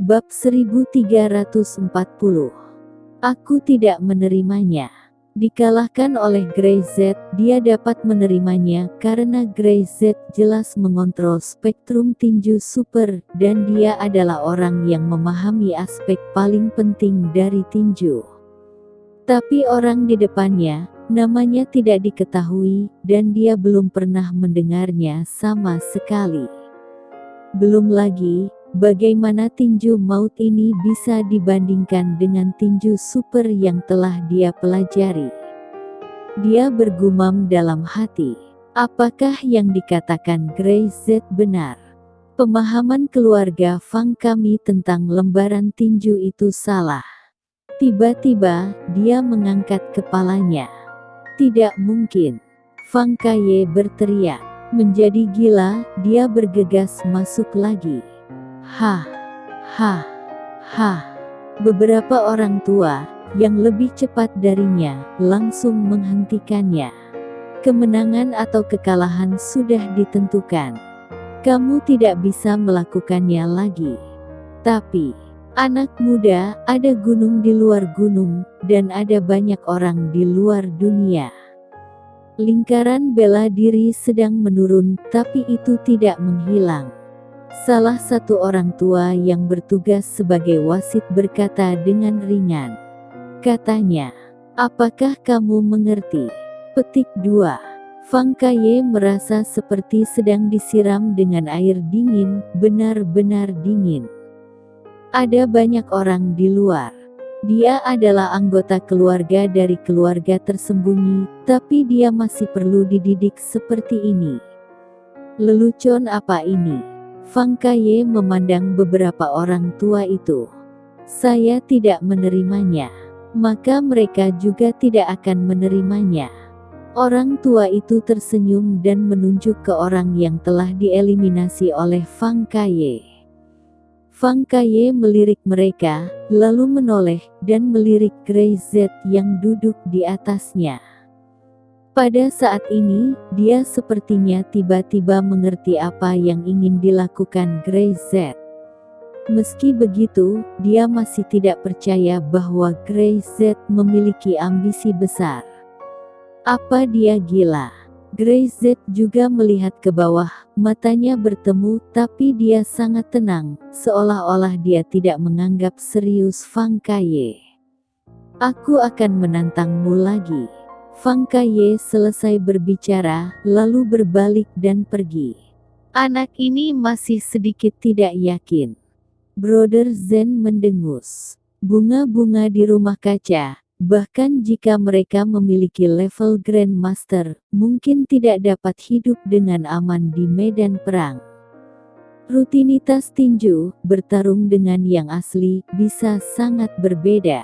Bab 1340. Aku tidak menerimanya. Dikalahkan oleh Grey-Z, dia dapat menerimanya karena Grey-Z jelas mengontrol spektrum tinju super, dan dia adalah orang yang memahami aspek paling penting dari tinju. Tapi orang di depannya, namanya tidak diketahui, dan dia belum pernah mendengarnya sama sekali. Belum lagi, bagaimana tinju maut ini bisa dibandingkan dengan tinju super yang telah dia pelajari? Dia bergumam dalam hati. Apakah yang dikatakan Grey-Z benar? Pemahaman keluarga Fang kami tentang lembaran tinju itu salah. Tiba-tiba, dia mengangkat kepalanya. Tidak mungkin. Fang Kaye berteriak. Menjadi gila, dia bergegas masuk lagi. Hah, hah, hah. Beberapa orang tua, yang lebih cepat darinya, langsung menghentikannya. Kemenangan atau kekalahan sudah ditentukan. Kamu tidak bisa melakukannya lagi. Tapi, anak muda, ada gunung di luar gunung, dan ada banyak orang di luar dunia. Lingkaran bela diri sedang menurun, tapi itu tidak menghilang. Salah satu orang tua yang bertugas sebagai wasit berkata dengan ringan. Katanya, apakah kamu mengerti? Petik 2. Fang Kaye merasa seperti sedang disiram dengan air dingin, benar-benar dingin. Ada banyak orang di luar. Dia adalah anggota keluarga dari keluarga tersembunyi, tapi dia masih perlu dididik seperti ini. Lelucon apa ini? Fang Kaye memandang beberapa orang tua itu. Saya tidak menerimanya. Maka mereka juga tidak akan menerimanya. Orang tua itu tersenyum dan menunjuk ke orang yang telah dieliminasi oleh Fang Kaye. Fang Kaye melirik mereka, lalu menoleh, dan melirik Grey-Z yang duduk di atasnya. Pada saat ini, dia sepertinya tiba-tiba mengerti apa yang ingin dilakukan Grey-Z. Meski begitu, dia masih tidak percaya bahwa Grey-Z memiliki ambisi besar. Apa dia gila? Grey-Z juga melihat ke bawah, matanya bertemu, tapi dia sangat tenang, seolah-olah dia tidak menganggap serius Fang Kaye. Aku akan menantangmu lagi. Fang Kaye selesai berbicara, lalu berbalik dan pergi. Anak ini masih sedikit tidak yakin. Brother Zen mendengus. Bunga-bunga di rumah kaca. Bahkan jika mereka memiliki level Grandmaster, mungkin tidak dapat hidup dengan aman di medan perang. Rutinitas tinju, bertarung dengan yang asli, bisa sangat berbeda.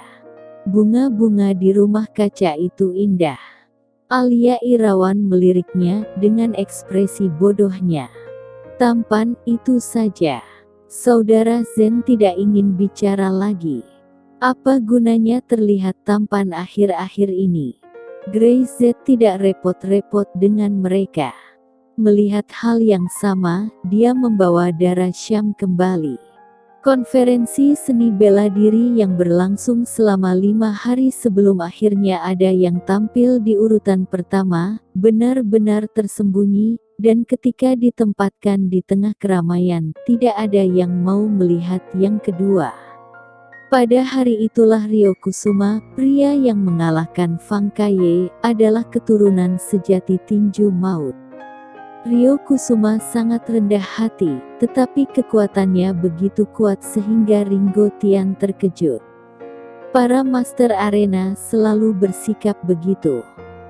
Bunga-bunga di rumah kaca itu indah. Alia Irawan meliriknya, dengan ekspresi bodohnya. Tampan, itu saja. Saudara Zen tidak ingin bicara lagi. Apa gunanya terlihat tampan akhir-akhir ini? Grey-Z tidak repot-repot dengan mereka. Melihat hal yang sama, dia membawa darah Syam kembali. Konferensi seni bela diri yang berlangsung selama 5 hari sebelum akhirnya ada yang tampil di urutan pertama, benar-benar tersembunyi, dan ketika ditempatkan di tengah keramaian, tidak ada yang mau melihat yang kedua. Pada hari itulah Ryo Kusuma, pria yang mengalahkan Fang Kaye, adalah keturunan sejati tinju maut. Ryo Kusuma sangat rendah hati, tetapi kekuatannya begitu kuat sehingga Ringo Tian terkejut. Para master arena selalu bersikap begitu.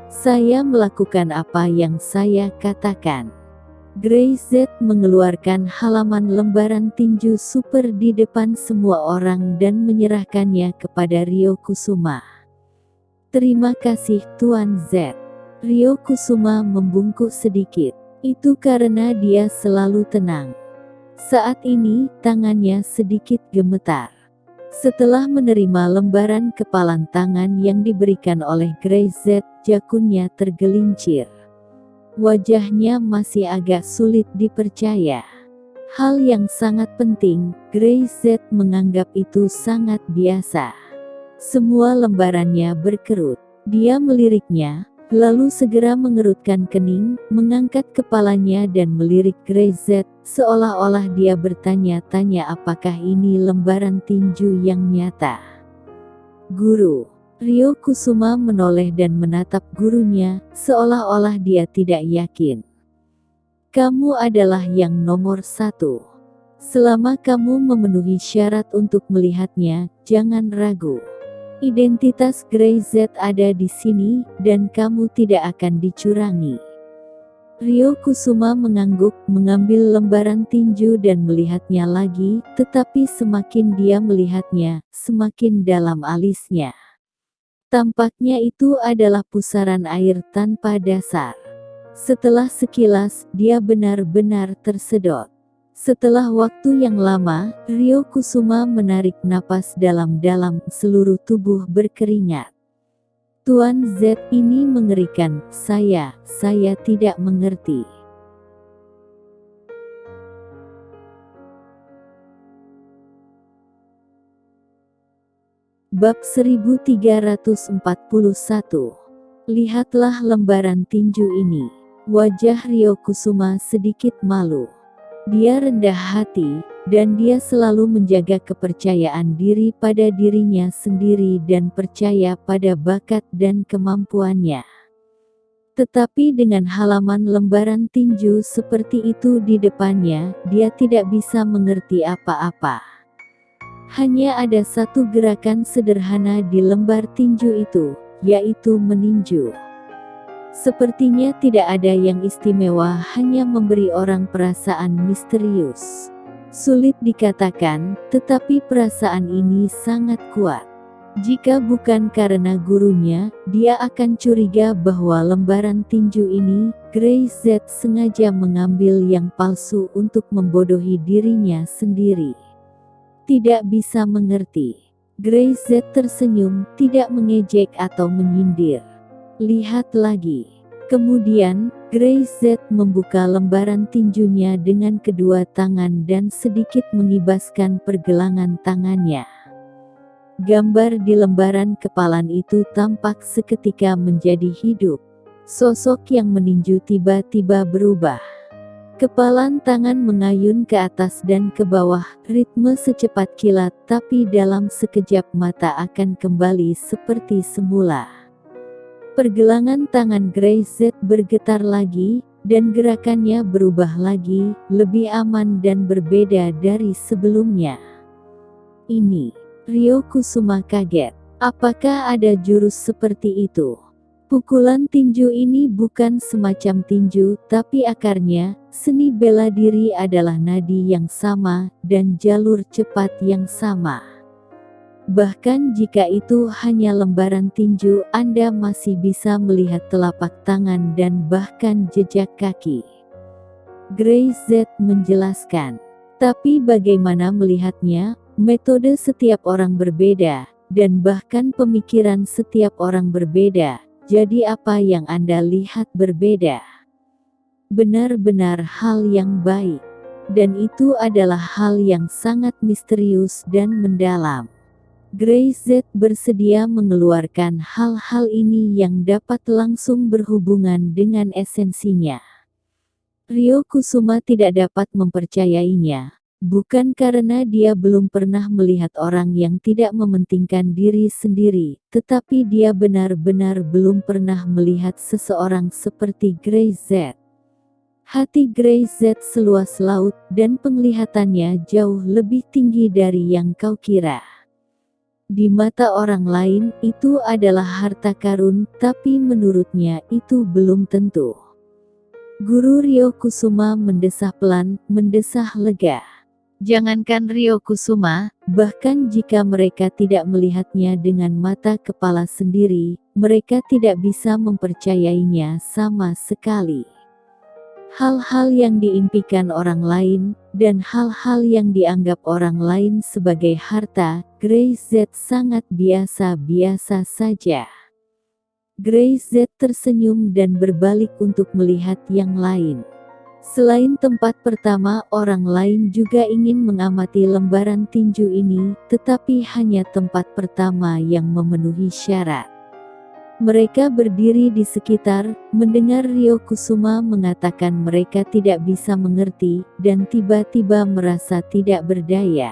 Saya melakukan apa yang saya katakan. Grey-Z mengeluarkan halaman lembaran tinju super di depan semua orang dan menyerahkannya kepada Ryo Kusuma. Terima kasih Tuan Z. Ryo Kusuma membungkuk sedikit. Itu karena dia selalu tenang. Saat ini, tangannya sedikit gemetar. Setelah menerima lembaran kepalan tangan yang diberikan oleh Grey-Z, jakunnya tergelincir. Wajahnya masih agak sulit dipercaya. Hal yang sangat penting, Grey Z menganggap itu sangat biasa. Semua lembarannya berkerut. Dia meliriknya, lalu segera mengerutkan kening, mengangkat kepalanya dan melirik Grey Z, seolah-olah dia bertanya-tanya apakah ini lembaran tinju yang nyata. Guru. Ryo Kusuma menoleh dan menatap gurunya, seolah-olah dia tidak yakin. Kamu adalah yang nomor 1. Selama kamu memenuhi syarat untuk melihatnya, jangan ragu. Identitas Grey Z ada di sini, dan kamu tidak akan dicurangi. Ryo Kusuma mengangguk, mengambil lembaran tinju dan melihatnya lagi, tetapi semakin dia melihatnya, semakin dalam alisnya. Tampaknya itu adalah pusaran air tanpa dasar. Setelah sekilas, dia benar-benar tersedot. Setelah waktu yang lama, Ryo Kusuma menarik napas dalam-dalam, seluruh tubuh berkeringat. Tuan Z, ini mengerikan, saya tidak mengerti. Bab 1341. Lihatlah lembaran tinju ini. Wajah Ryo Kusuma sedikit malu. Dia rendah hati, dan dia selalu menjaga kepercayaan diri pada dirinya sendiri dan percaya pada bakat dan kemampuannya. Tetapi dengan halaman lembaran tinju seperti itu di depannya, dia tidak bisa mengerti apa-apa. Hanya ada satu gerakan sederhana di lembar tinju itu, yaitu meninju. Sepertinya tidak ada yang istimewa, hanya memberi orang perasaan misterius. Sulit dikatakan, tetapi perasaan ini sangat kuat. Jika bukan karena gurunya, dia akan curiga bahwa lembaran tinju ini, Grey Z sengaja mengambil yang palsu untuk membodohi dirinya sendiri. Tidak bisa mengerti. Grey Z tersenyum, tidak mengejek atau menyindir. Lihat lagi. Kemudian, Grey Z membuka lembaran tinjunya dengan kedua tangan dan sedikit mengibaskan pergelangan tangannya. Gambar di lembaran kepalan itu tampak seketika menjadi hidup. Sosok yang meninju tiba-tiba berubah. Kepalan tangan mengayun ke atas dan ke bawah, ritme secepat kilat, tapi dalam sekejap mata akan kembali seperti semula. Pergelangan tangan Grey Z bergetar lagi, dan gerakannya berubah lagi, lebih aman dan berbeda dari sebelumnya. Ini, Ryo Kusuma kaget. Apakah ada jurus seperti itu? Pukulan tinju ini bukan semacam tinju, tapi akarnya, seni bela diri adalah nadi yang sama, dan jalur cepat yang sama. Bahkan jika itu hanya lembaran tinju, Anda masih bisa melihat telapak tangan dan bahkan jejak kaki. Grey Z menjelaskan. Tapi bagaimana melihatnya? Metode setiap orang berbeda, dan bahkan pemikiran setiap orang berbeda. Jadi apa yang Anda lihat berbeda. Benar-benar hal yang baik. Dan itu adalah hal yang sangat misterius dan mendalam. Grey Z bersedia mengeluarkan hal-hal ini yang dapat langsung berhubungan dengan esensinya. Ryo Kusuma tidak dapat mempercayainya. Bukan karena dia belum pernah melihat orang yang tidak mementingkan diri sendiri, tetapi dia benar-benar belum pernah melihat seseorang seperti Grey Z. Hati Grey Z seluas laut, dan penglihatannya jauh lebih tinggi dari yang kau kira. Di mata orang lain, itu adalah harta karun, tapi menurutnya itu belum tentu. Guru Ryo Kusuma mendesah pelan, mendesah lega. Jangankan Ryo Kusuma, bahkan jika mereka tidak melihatnya dengan mata kepala sendiri, mereka tidak bisa mempercayainya sama sekali. Hal-hal yang diimpikan orang lain, dan hal-hal yang dianggap orang lain sebagai harta, Grey Z sangat biasa-biasa saja. Grey Z tersenyum dan berbalik untuk melihat yang lain. Selain tempat pertama, orang lain juga ingin mengamati lembaran tinju ini, tetapi hanya tempat pertama yang memenuhi syarat. Mereka berdiri di sekitar, mendengar Ryo Kusuma mengatakan mereka tidak bisa mengerti, dan tiba-tiba merasa tidak berdaya.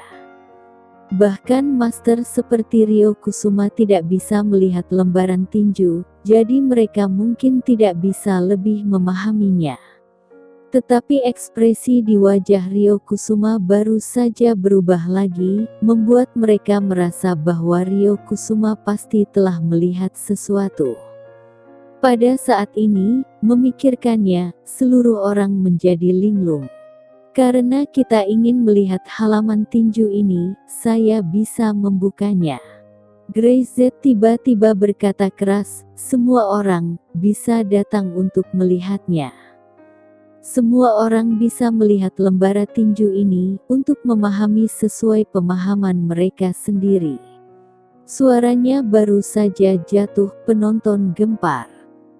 Bahkan master seperti Ryo Kusuma tidak bisa melihat lembaran tinju, jadi mereka mungkin tidak bisa lebih memahaminya. Tetapi ekspresi di wajah Ryo Kusuma baru saja berubah lagi, membuat mereka merasa bahwa Ryo Kusuma pasti telah melihat sesuatu. Pada saat ini, memikirkannya, seluruh orang menjadi linglung. Karena kita ingin melihat halaman tinju ini, saya bisa membukanya. Grey-Z tiba-tiba berkata keras, semua orang bisa datang untuk melihatnya. Semua orang bisa melihat lembaran tinju ini, untuk memahami sesuai pemahaman mereka sendiri. Suaranya baru saja jatuh, penonton gempar.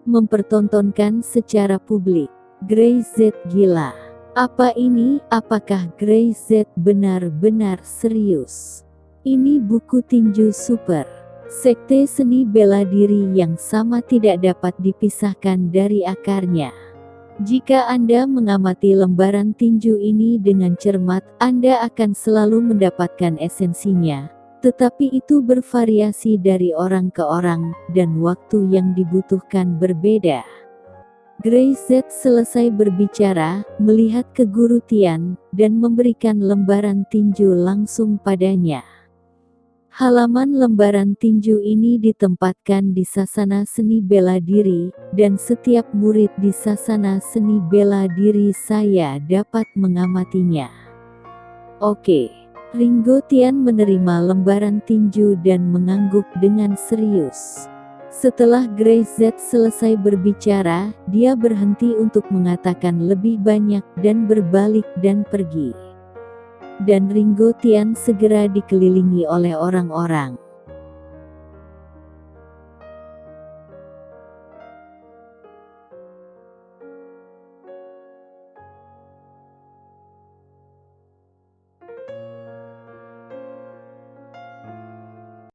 Mempertontonkan secara publik. Grey-Z gila. Apa ini? Apakah Grey-Z benar-benar serius? Ini buku tinju super. Sekte seni bela diri yang sama tidak dapat dipisahkan dari akarnya. Jika Anda mengamati lembaran tinju ini dengan cermat, Anda akan selalu mendapatkan esensinya. Tetapi itu bervariasi dari orang ke orang, dan waktu yang dibutuhkan berbeda. Grey-Z selesai berbicara, melihat ke Guru Tian, dan memberikan lembaran tinju langsung padanya. Halaman lembaran tinju ini ditempatkan di sasana seni bela diri, dan setiap murid di sasana seni bela diri saya dapat mengamatinya. Oke. Ringo Tian menerima lembaran tinju dan mengangguk dengan serius. Setelah Grey-Z selesai berbicara, dia berhenti untuk mengatakan lebih banyak dan berbalik dan pergi. Dan Ringo Tian segera dikelilingi oleh orang-orang.